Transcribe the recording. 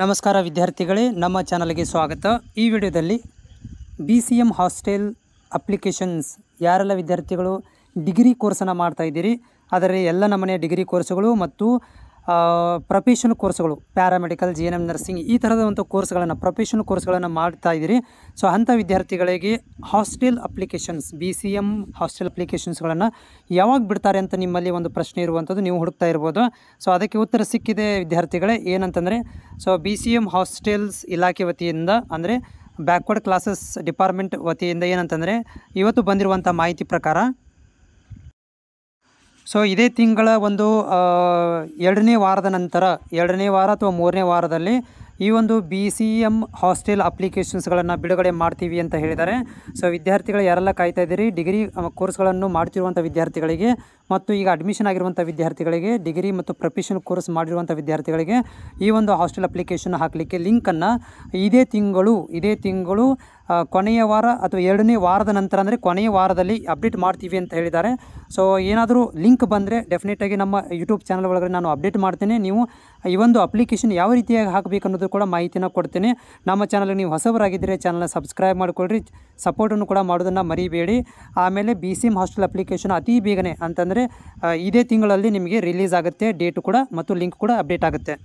ನಮಸ್ಕಾರ ವಿದ್ಯಾರ್ಥಿಗಳೇ, ನಮ್ಮ ಚಾನಲ್ಗೆ ಸ್ವಾಗತ. ಈ ವಿಡಿಯೋದಲ್ಲಿ BCM ಹಾಸ್ಟೆಲ್ ಅಪ್ಲಿಕೇಶನ್ಸ್ ಯಾರೆಲ್ಲ ವಿದ್ಯಾರ್ಥಿಗಳು ಡಿಗ್ರಿ ಕೋರ್ಸನ್ನು ಮಾಡ್ತಾ ಇದ್ದೀರಿ, ಅದರ ಎಲ್ಲ ನಮೂನೆಯ ಡಿಗ್ರಿ ಕೋರ್ಸ್ಗಳು ಮತ್ತು ಪ್ರೊಫೆಷನಲ್ ಕೋರ್ಸ್ಗಳು ಪ್ಯಾರಾಮೆಡಿಕಲ್, GNM ನರ್ಸಿಂಗ್ ಈ ಥರದ ಒಂದು ಕೋರ್ಸ್ಗಳನ್ನು ಪ್ರೊಫೆಷನಲ್ ಕೋರ್ಸ್ಗಳನ್ನು ಮಾಡ್ತಾ ಇದ್ದೀರಿ. ಸೊ ಅಂಥ ವಿದ್ಯಾರ್ಥಿಗಳಿಗೆ ಹಾಸ್ಟೆಲ್ ಅಪ್ಲಿಕೇಶನ್ಸ್ BCM ಹಾಸ್ಟೆಲ್ ಅಪ್ಲಿಕೇಶನ್ಸ್ಗಳನ್ನು ಯಾವಾಗ ಬಿಡ್ತಾರೆ ಅಂತ ನಿಮ್ಮಲ್ಲಿ ಒಂದು ಪ್ರಶ್ನೆ ಇರುವಂಥದ್ದು ನೀವು ಹುಡುಕ್ತಾ ಇರ್ಬೋದು. ಸೊ ಅದಕ್ಕೆ ಉತ್ತರ ಸಿಕ್ಕಿದೆ ವಿದ್ಯಾರ್ಥಿಗಳೇ. ಏನಂತಂದರೆ BCM ಹಾಸ್ಟೆಲ್ಸ್ ಇಲಾಖೆ ವತಿಯಿಂದ ಅಂದರೆ ಬ್ಯಾಕ್ವರ್ಡ್ ಕ್ಲಾಸಸ್ ಡಿಪಾರ್ಟ್ಮೆಂಟ್ ವತಿಯಿಂದ ಏನಂತಂದರೆ ಇವತ್ತು ಬಂದಿರುವಂಥ ಮಾಹಿತಿ ಪ್ರಕಾರ ಇದೇ ತಿಂಗಳ ಒಂದು 2ನೇ ವಾರದ ನಂತರ 2ನೇ ವಾರ ಅಥವಾ 3ನೇ ವಾರದಲ್ಲಿ ಈ ಒಂದು BCM ಹಾಸ್ಟೆಲ್ ಅಪ್ಲಿಕೇಶನ್ಸ್ಗಳನ್ನು ಬಿಡುಗಡೆ ಮಾಡ್ತೀವಿ ಅಂತ ಹೇಳಿದ್ದಾರೆ. ಸೊ ವಿದ್ಯಾರ್ಥಿಗಳು ಯಾರೆಲ್ಲ ಕಾಯ್ತಾ ಇದ್ದೀರಿ, ಡಿಗ್ರಿ ಕೋರ್ಸ್ಗಳನ್ನು ಮಾಡ್ತಿರುವಂಥ ವಿದ್ಯಾರ್ಥಿಗಳಿಗೆ ಮತ್ತು ಈಗ ಅಡ್ಮಿಷನ್ ಆಗಿರುವಂಥ ವಿದ್ಯಾರ್ಥಿಗಳಿಗೆ, ಡಿಗ್ರಿ ಮತ್ತು ಪ್ರೊಫೆಷನಲ್ ಕೋರ್ಸ್ ಮಾಡಿರುವಂಥ ವಿದ್ಯಾರ್ಥಿಗಳಿಗೆ ಈ ಒಂದು ಹಾಸ್ಟೆಲ್ ಅಪ್ಲಿಕೇಶನ್ ಹಾಕಲಿಕ್ಕೆ ಲಿಂಕನ್ನು ಇದೇ ತಿಂಗಳು ಕೊನೆಯ ವಾರ ಅಥವಾ 2ನೇ ವಾರದ ನಂತರ ಅಂದರೆ ಕೊನೆಯ ವಾರದಲ್ಲಿ ಅಪ್ಡೇಟ್ ಮಾಡ್ತೀವಿ ಅಂತ ಹೇಳಿದ್ದಾರೆ. ಸೊ ಏನಾದರೂ ಲಿಂಕ್ ಬಂದರೆ ಡೆಫಿನೆಟಾಗಿ ನಮ್ಮ ಯೂಟ್ಯೂಬ್ ಚಾನಲ್ ಒಳಗಡೆ ನಾನು ಅಪ್ಡೇಟ್ ಮಾಡ್ತೇನೆ. ನೀವು ಈ ಒಂದು ಅಪ್ಲಿಕೇಶನ್ ಯಾವ ರೀತಿಯಾಗಿ ಹಾಕಬೇಕು ಅನ್ನೋದು ಕೂಡ ಮಾಹಿತಿನ ಕೊಡ್ತೇನೆ. ನಮ್ಮ ಚಾನಲ್ಗೆ ನೀವು ಹೊಸಬರಾಗಿದ್ದರೆ ಚಾನಲ್ನ ಸಬ್ಸ್ಕ್ರೈಬ್ ಮಾಡಿಕೊಳ್ಳ್ರಿ, ಸಪೋರ್ಟನ್ನು ಕೂಡ ಮಾಡೋದನ್ನು ಮರಿಬೇಡಿ. ಆಮೇಲೆ BCM ಹಾಸ್ಟೆಲ್ ಅಪ್ಲಿಕೇಶನ್ ಅತಿ ಬೇಗನೆ ಅಂತಂದರೆ ಇದೇ ತಿಂಗಳಲ್ಲಿ ನಿಮಗೆ ರಿಲೀಸ್ ಆಗುತ್ತೆ, ಡೇಟು ಕೂಡ ಮತ್ತು ಲಿಂಕ್ ಕೂಡ ಅಪ್ಡೇಟ್ ಆಗುತ್ತೆ.